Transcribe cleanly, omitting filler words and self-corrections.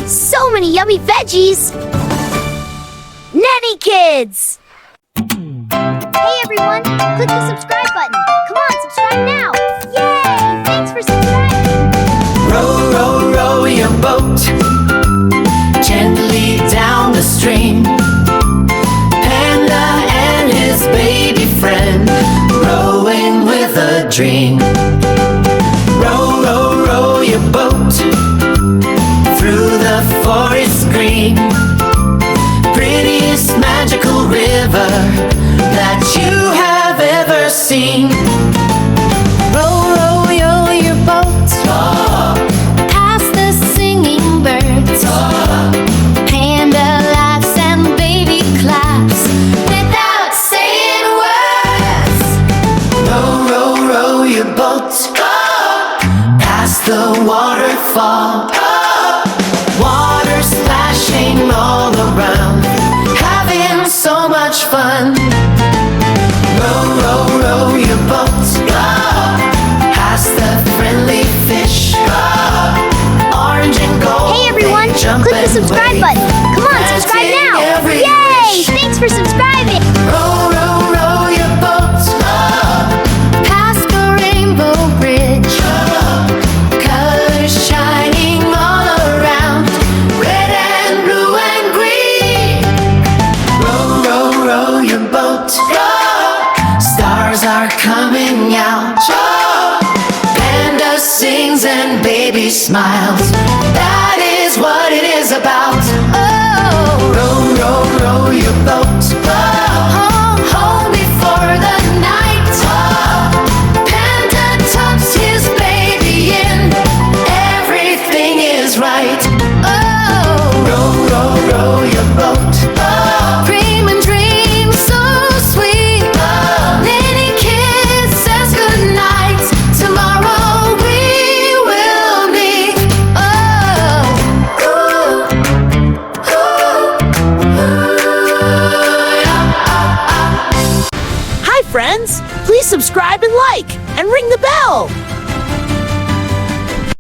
So many yummy veggies! Neni Kids! Hey everyone, click the subscribe button. Come on, subscribe now! Yay! Thanks for subscribing! Row, row, row your boat gently down the stream. Panda and his baby friend rowing with a dream. Row, row, row your boat through the forest green. Prettiest magical river that you have ever seen. Row, row, row your boat past the singing birds. Panda laughs and baby claps without saying words. Row, row, row your boat past the waterfall. Water splashing all around, having so much fun. Row, row, row your boat past the friendly fish. Orange and gold. Hey everyone, click the subscribe button. Come on, subscribe now! Yay! Thanks for subscribing! Row, row, row your boat Past the rainbow bridge. colors shining all around, red and blue and green. Row, row, row your boat. Stars are coming out. Panda sings and baby smiles. That is what it is about. Oh, Row, row, row your boat home, home before the night. Panda tucks his baby in. Everything is right. oh, Row, row, row your boat. dream and dream so sweet. Neni Kids says goodnight. Tomorrow we will meet. Oh, Hi friends! Please subscribe and like, and ring the bell!